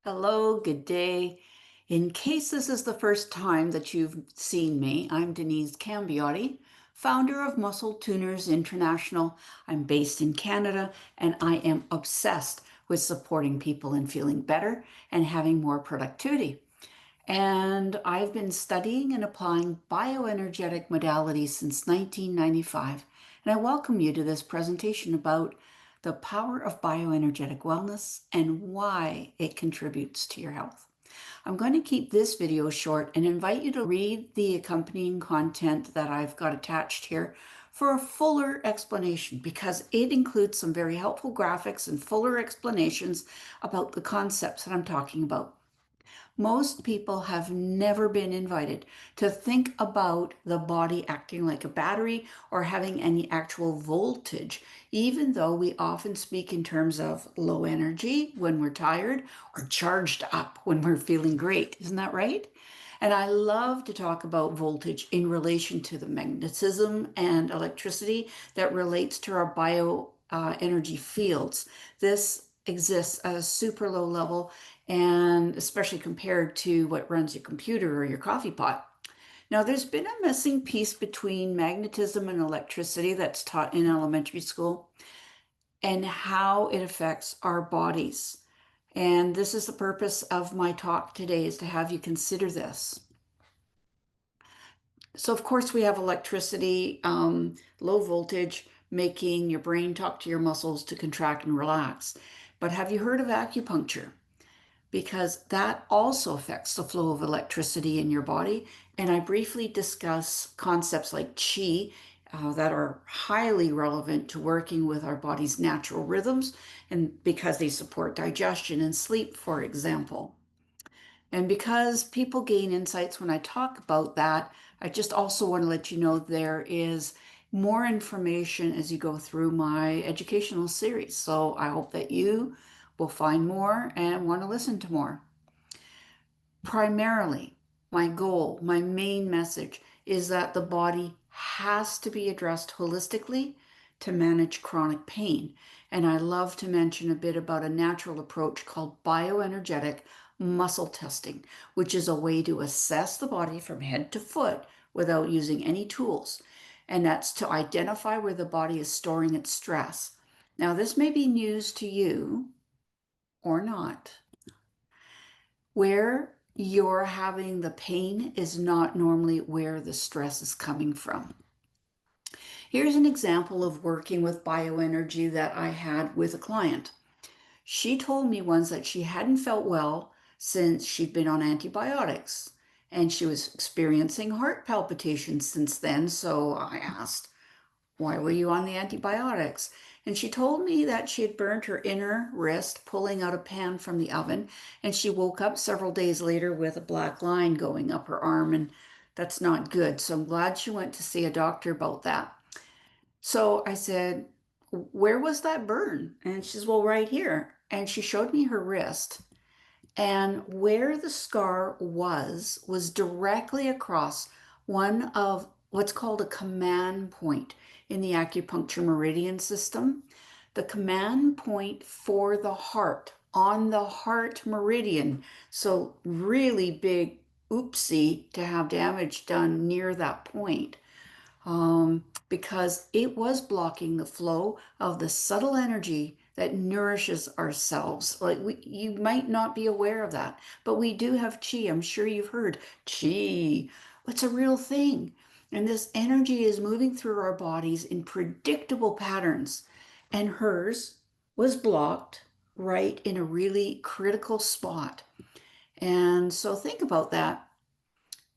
Hello, good day. In case this is the first time that you've seen me, I'm Denise Cambiotti, founder of Muscle Tuners International. I'm based in Canada and I am obsessed with supporting people in feeling better and having more productivity. And I've been studying and applying bioenergetic modalities since 1995. And I welcome you to this presentation about the power of bioenergetic wellness and why it contributes to your health. I'm going to keep this video short and invite you to read the accompanying content that I've got attached here for a fuller explanation because it includes some very helpful graphics and fuller explanations about the concepts that I'm talking about. Most people have never been invited to think about the body acting like a battery or having any actual voltage, even though we often speak in terms of low energy when we're tired or charged up when we're feeling great. Isn't that right? And I love to talk about voltage in relation to the magnetism and electricity that relates to our bioenergy fields. This exists at a super low level, and especially compared to what runs your computer or your coffee pot. Now, there's been a missing piece between magnetism and electricity that's taught in elementary school and how it affects our bodies. And this is the purpose of my talk today, is to have you consider this. So, of course, we have electricity, low voltage, making your brain talk to your muscles to contract and relax. But have you heard of acupuncture? Because that also affects the flow of electricity in your body. And I briefly discuss concepts like qi that are highly relevant to working with our body's natural rhythms, and because they support digestion and sleep, for example. And because people gain insights when I talk about that, I just also want to let you know there is more information as you go through my educational series. So I hope that you will find more and want to listen to more. Primarily, my goal, my main message is that the body has to be addressed holistically to manage chronic pain. And I love to mention a bit about a natural approach called bioenergetic muscle testing, which is a way to assess the body from head to foot without using any tools. And that's to identify where the body is storing its stress. Now, this may be news to you or not. Where you're having the pain is not normally where the stress is coming from. Here's an example of working with bioenergy that I had with a client. She told me once that she hadn't felt well since she'd been on antibiotics, and she was experiencing heart palpitations since then. So I asked, why were you on the antibiotics? And she told me that she had burned her inner wrist pulling out a pan from the oven, and she woke up several days later with a black line going up her arm, and that's not good. So I'm glad she went to see a doctor about that. So I said, where was that burn? And she says, well, right here. And she showed me her wrist. And where the scar was directly across one of what's called a command point in the acupuncture meridian system. The command point for the heart on the heart meridian. So, really big oopsie to have damage done near that point, because it was blocking the flow of the subtle energy that nourishes ourselves. You might not be aware of that, but we do have chi. I'm sure you've heard chi. It's a real thing. And this energy is moving through our bodies in predictable patterns. And hers was blocked right in a really critical spot. And so think about that.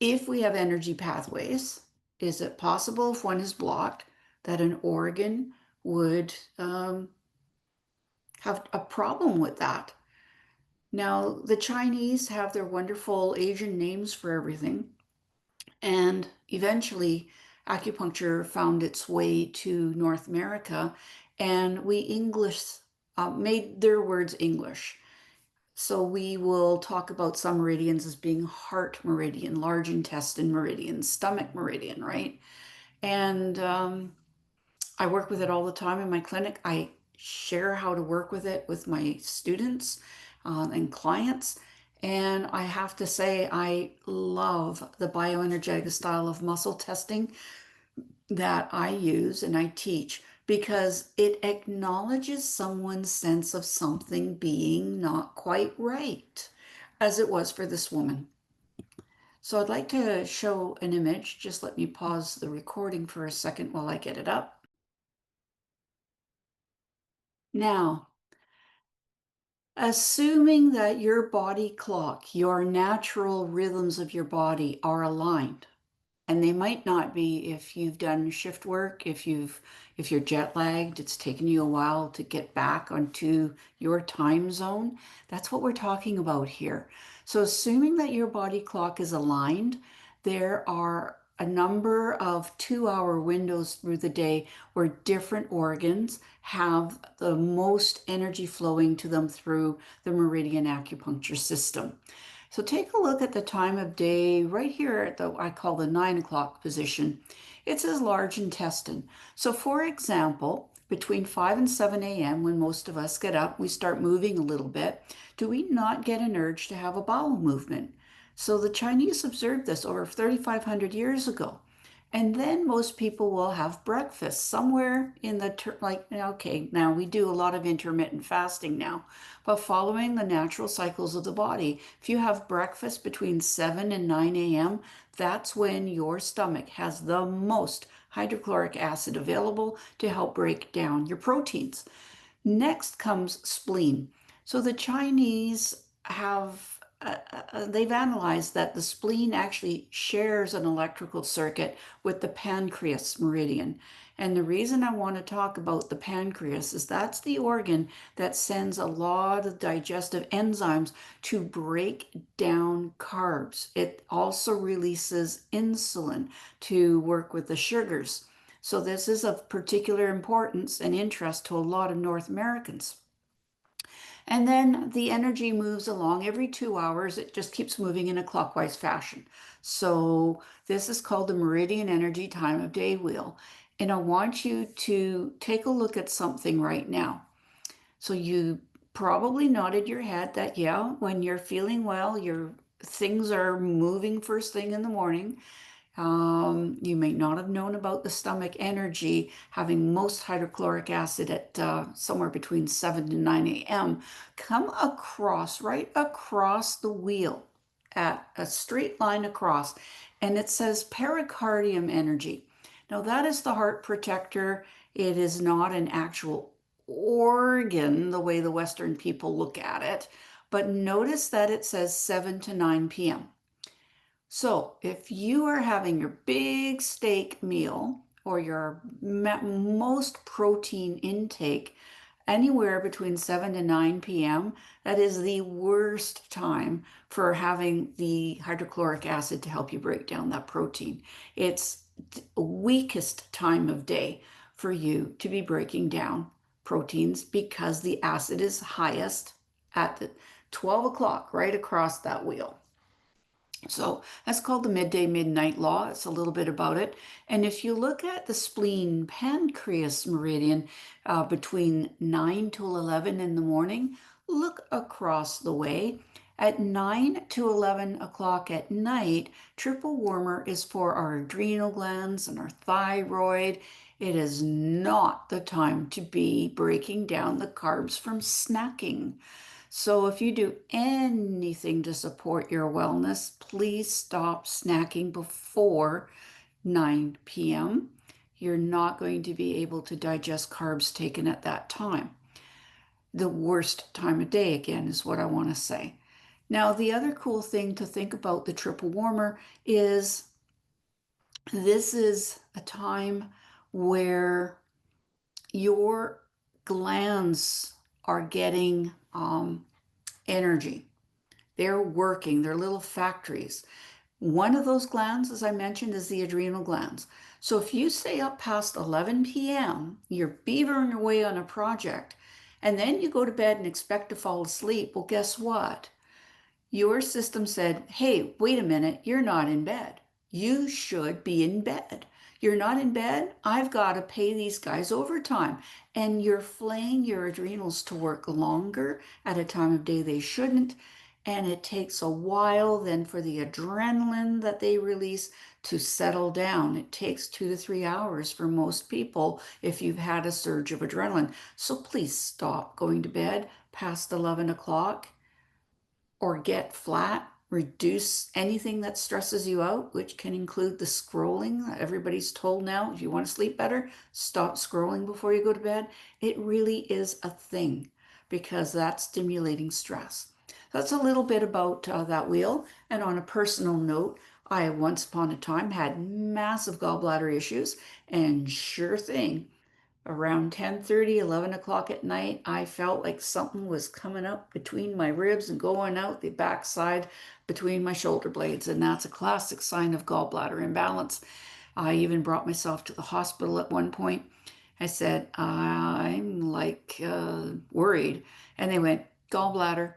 If we have energy pathways, is it possible if one is blocked that an organ would have a problem with that? Now, the Chinese have their wonderful Asian names for everything, and eventually acupuncture found its way to North America, and we English made their words English. So we will talk about some meridians as being heart meridian, large intestine meridian, stomach meridian, right? And I work with it all the time in my clinic. I share how to work with it with my students. and clients. And I have to say, I love the bioenergetic style of muscle testing that I use and I teach because it acknowledges someone's sense of something being not quite right, as it was for this woman. So I'd like to show an image. Just let me pause the recording for a second while I get it up. Now, assuming that your body clock, your natural rhythms of your body are aligned, and they might not be if you've done shift work, if you're jet lagged, it's taken you a while to get back onto your time zone. That's what we're talking about here. So assuming that your body clock is aligned, there are a number of 2-hour windows through the day where different organs have the most energy flowing to them through the meridian acupuncture system. So take a look at the time of day right here at the, I call the 9 o'clock position. It says large intestine. So for example, between 5 and 7 a.m., when most of us get up, we start moving a little bit. Do we not get an urge to have a bowel movement? So the Chinese observed this over 3,500 years ago. And then most people will have breakfast somewhere in the, like, okay, now we do a lot of intermittent fasting now, but following the natural cycles of the body, if you have breakfast between 7 and 9 a.m., that's when your stomach has the most hydrochloric acid available to help break down your proteins. Next comes spleen. So the Chinese have they've analyzed that the spleen actually shares an electrical circuit with the pancreas meridian. And the reason I want to talk about the pancreas is that's the organ that sends a lot of digestive enzymes to break down carbs. It also releases insulin to work with the sugars. So this is of particular importance and interest to a lot of North Americans. And then the energy moves along every 2 hours. It just keeps moving in a clockwise fashion. So this is called the meridian energy time of day wheel. And I want you to take a look at something right now. So you probably nodded your head that, yeah, when you're feeling well, your things are moving first thing in the morning. You may not have known about the stomach energy having most hydrochloric acid at somewhere between 7 to 9 a.m. Come across, right across the wheel at a straight line across, and it says pericardium energy. Now, that is the heart protector. It is not an actual organ the way the Western people look at it, but notice that it says 7 to 9 p.m. So if you are having your big steak meal or your most protein intake anywhere between 7 to 9 p.m., that is the worst time for having the hydrochloric acid to help you break down that protein. It's the weakest time of day for you to be breaking down proteins because the acid is highest at the 12 o'clock right across that wheel. So that's called the midday midnight law. It's a little bit about it. And if you look at the spleen pancreas meridian between 9 to 11 in the morning, look across the way. At 9 to 11 o'clock at night, triple warmer is for our adrenal glands and our thyroid. It is not the time to be breaking down the carbs from snacking. So if you do anything to support your wellness, please stop snacking before 9 p.m. You're not going to be able to digest carbs taken at that time. The worst time of day, again, is what I want to say. Now, the other cool thing to think about the triple warmer is this is a time where your glands are getting energy. They're working, they're little factories. One of those glands, as I mentioned, is the adrenal glands. So if you stay up past 11 p.m., you're beavering away on a project, and then you go to bed and expect to fall asleep, well, guess what? Your system said, hey, wait a minute, you're not in bed. You should be in bed. You're not in bed. I've got to pay these guys overtime. And you're flaying your adrenals to work longer at a time of day they shouldn't. And it takes a while then for the adrenaline that they release to settle down. It takes 2 to 3 hours for most people if you've had a surge of adrenaline. So please stop going to bed past 11 o'clock or get flat. Reduce anything that stresses you out, which can include the scrolling that everybody's told now. If you want to sleep better, stop scrolling before you go to bed. It really is a thing because that's stimulating stress. That's a little bit about that wheel. And on a personal note, I once upon a time had massive gallbladder issues, and sure thing, around 10:30, 11 o'clock at night, I felt like something was coming up between my ribs and going out the backside between my shoulder blades. And that's a classic sign of gallbladder imbalance. I even brought myself to the hospital at one point. I said, I'm like worried. And they went, gallbladder.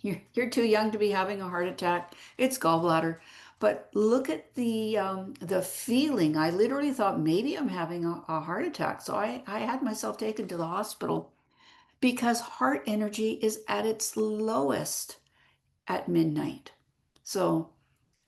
You're too young to be having a heart attack. It's gallbladder. But look at the feeling. I literally thought maybe I'm having a heart attack. So I had myself taken to the hospital because heart energy is at its lowest at midnight. So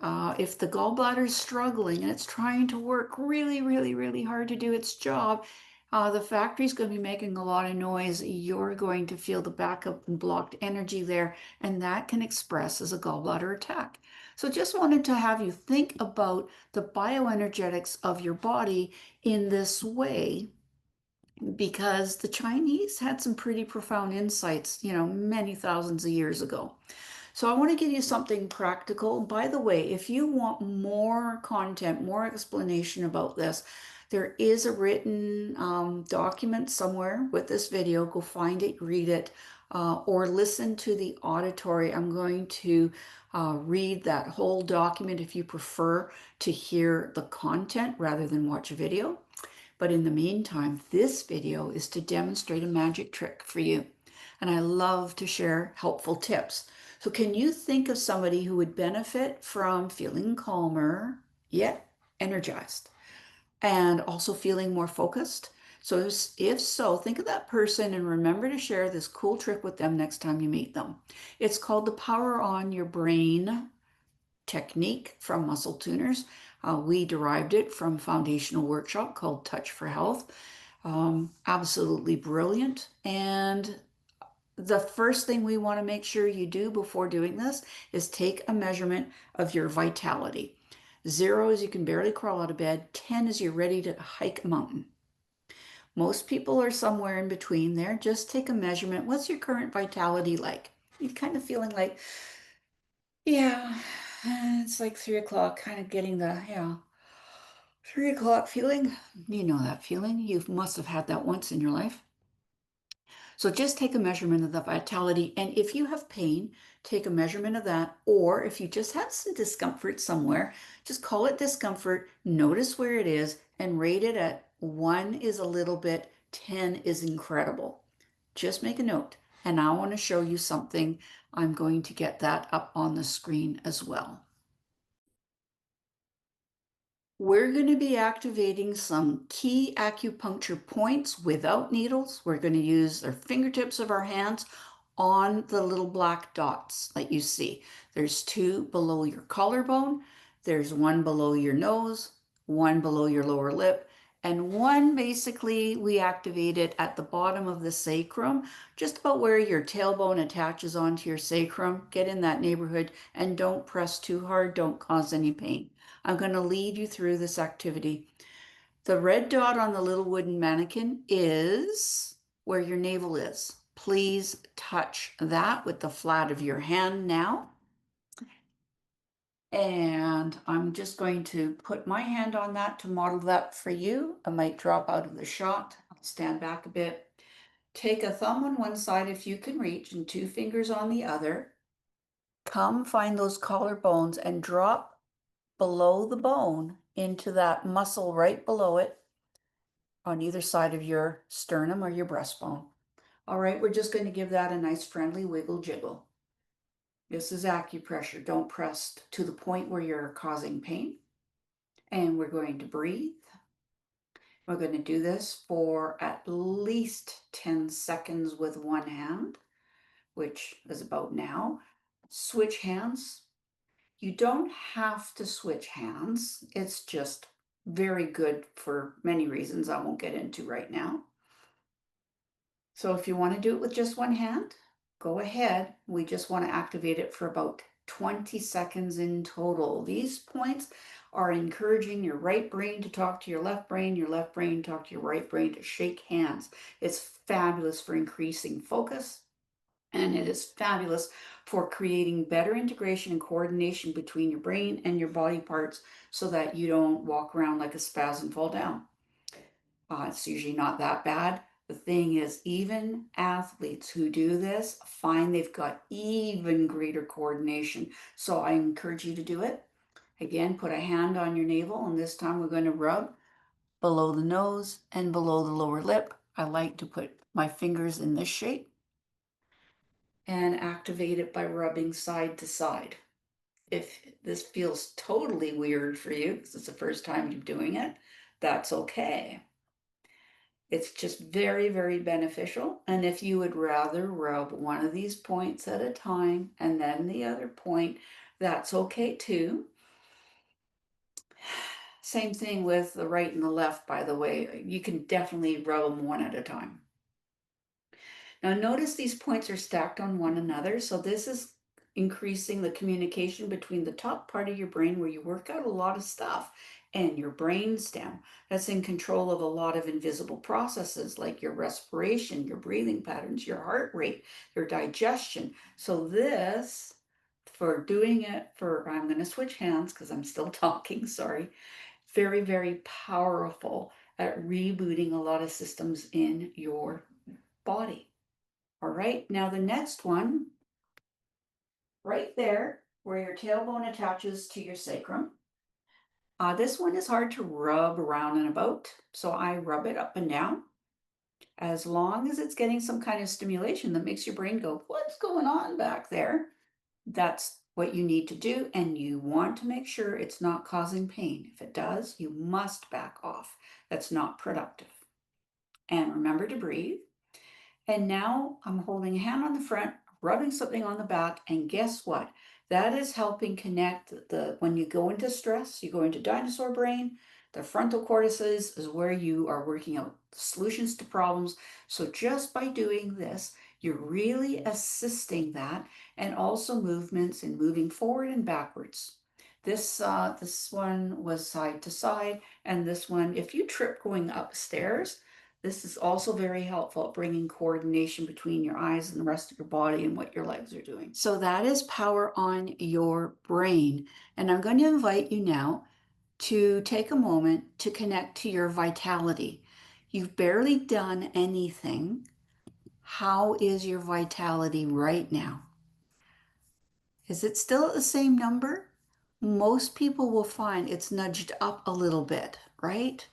if the gallbladder is struggling and it's trying to work really, really, really hard to do its job, the factory's going to be making a lot of noise. You're going to feel the backup and blocked energy there, and that can express as a gallbladder attack. So just wanted to have you think about the bioenergetics of your body in this way because the Chinese had some pretty profound insights, many thousands of years ago. So I want to give you something practical. By the way, if you want more content, more explanation about this, there is a written document somewhere with this video. Go find it, read it, or listen to the auditory. I'm going to read that whole document if you prefer to hear the content rather than watch a video. But in the meantime, this video is to demonstrate a magic trick for you. And I love to share helpful tips. So can you think of somebody who would benefit from feeling calmer, yet energized, and also feeling more focused? So if so, think of that person and remember to share this cool trick with them next time you meet them. It's called the Power On Your Brain technique from Muscle Tuners. We derived it from a foundational workshop called Touch for Health. Absolutely brilliant. And the first thing we want to make sure you do before doing this is take a measurement of your vitality. 0 is you can barely crawl out of bed. 10 is you're ready to hike a mountain. Most people are somewhere in between there. Just take a measurement. What's your current vitality like? You're kind of feeling like, yeah, it's like 3 o'clock, kind of getting the, 3 o'clock feeling. You know that feeling. You must have had that once in your life. So just take a measurement of the vitality. And if you have pain, take a measurement of that. Or if you just have some discomfort somewhere, just call it discomfort, notice where it is, and rate it at 1 is a little bit, 10 is incredible. Just make a note. And I want to show you something. I'm going to get that up on the screen as well. We're going to be activating some key acupuncture points without needles. We're going to use our fingertips of our hands on the little black dots that you see. There's 2 below your collarbone, there's 1 below your nose, 1 below your lower lip, and 1 basically we activate it at the bottom of the sacrum, just about where your tailbone attaches onto your sacrum. Get in that neighborhood and don't press too hard, don't cause any pain. I'm going to lead you through this activity. The red dot on the little wooden mannequin is where your navel is. Please touch that with the flat of your hand now. And I'm just going to put my hand on that to model that for you. I might drop out of the shot. I'll stand back a bit. Take a thumb on one side if you can reach and 2 fingers on the other. Come find those collarbones and drop below the bone into that muscle right below it on either side of your sternum or your breastbone. All right, we're just going to give that a nice friendly wiggle jiggle. This is acupressure. Don't press to the point where you're causing pain. And we're going to breathe. We're going to do this for at least 10 seconds with one hand, which is about now. Switch hands. You don't have to switch hands. It's just very good for many reasons I won't get into right now. So if you want to do it with just one hand, go ahead. We just want to activate it for about 20 seconds in total. These points are encouraging your right brain to talk to your left brain to talk to your right brain to shake hands. It's fabulous for increasing focus, and it is fabulous for creating better integration and coordination between your brain and your body parts so that you don't walk around like a spaz and fall down. It's usually not that bad. The thing is, even athletes who do this find they've got even greater coordination. So I encourage you to do it. Again, put a hand on your navel, and this time we're going to rub below the nose and below the lower lip. I like to put my fingers in this shape and activate it by rubbing side to side. If this feels totally weird for you, because it's the first time you're doing it, that's okay. It's just very, very beneficial. And if you would rather rub one of these points at a time and then the other point, that's okay too. Same thing with the right and the left, by the way. You can definitely rub them one at a time. Now notice these points are stacked on one another. So this is increasing the communication between the top part of your brain where you work out a lot of stuff and your brain stem that's in control of a lot of invisible processes like your respiration, your breathing patterns, your heart rate, your digestion. So this, for doing it for, I'm going to switch hands because I'm still talking, sorry, very, very powerful at rebooting a lot of systems in your body. All right, now the next one, right there, where your tailbone attaches to your sacrum. This one is hard to rub around and about, so I rub it up and down. As long as it's getting some kind of stimulation that makes your brain go, what's going on back there? That's what you need to do, and you want to make sure it's not causing pain. If it does, you must back off. That's not productive. And remember to breathe. And now I'm holding a hand on the front, rubbing something on the back, and guess what? That is helping connect when you go into stress, you go into dinosaur brain, the frontal cortices is where you are working out solutions to problems. So just by doing this, you're really assisting that, and also movements and moving forward and backwards. This one was side to side, and this one, if you trip going upstairs, this is also very helpful at bringing coordination between your eyes and the rest of your body and what your legs are doing. So that is power on your brain. And I'm going to invite you now to take a moment to connect to your vitality. You've barely done anything. How is your vitality right now? Is it still at the same number? Most people will find it's nudged up a little bit, right?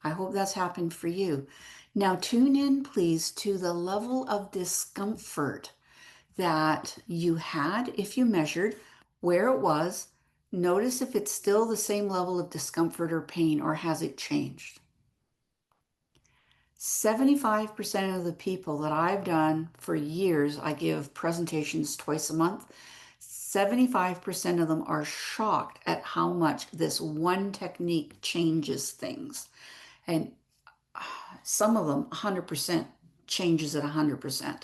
I hope that's happened for you. Now tune in, please, to the level of discomfort that you had if you measured where it was. Notice if it's still the same level of discomfort or pain, or has it changed? 75% of the people that I've done for years, I give presentations twice a month. 75% of them are shocked at how much this one technique changes things. And some of them 100% changes at 100%,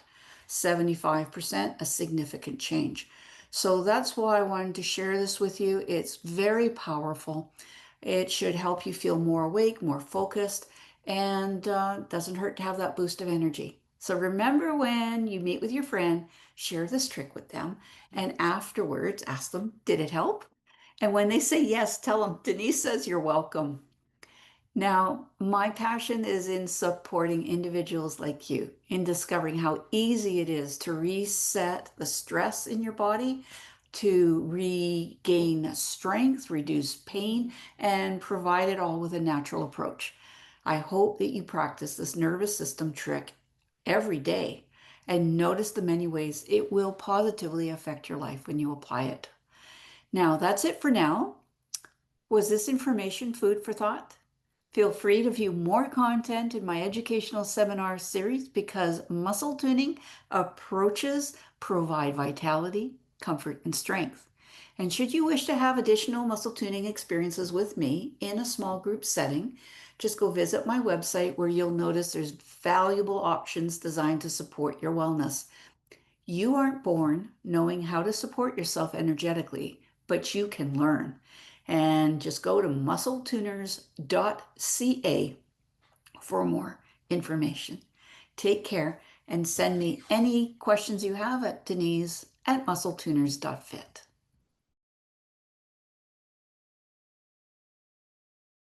75% a significant change. So that's why I wanted to share this with you. It's very powerful. It should help you feel more awake, more focused, and doesn't hurt to have that boost of energy. So remember, when you meet with your friend, share this trick with them, and afterwards ask them, did it help? And when they say yes, tell them, Denise says you're welcome. Now, my passion is in supporting individuals like you in discovering how easy it is to reset the stress in your body, to regain strength, reduce pain, and provide it all with a natural approach. I hope that you practice this nervous system trick every day and notice the many ways it will positively affect your life when you apply it. Now, that's it for now. Was this information food for thought? Feel free to view more content in my educational seminar series because muscle tuning approaches provide vitality, comfort, and strength. And should you wish to have additional muscle tuning experiences with me in a small group setting, just go visit my website where you'll notice there's valuable options designed to support your wellness. You aren't born knowing how to support yourself energetically, but you can learn. And just go to muscletuners.ca for more information. Take care and send me any questions you have at denise@muscletuners.fit.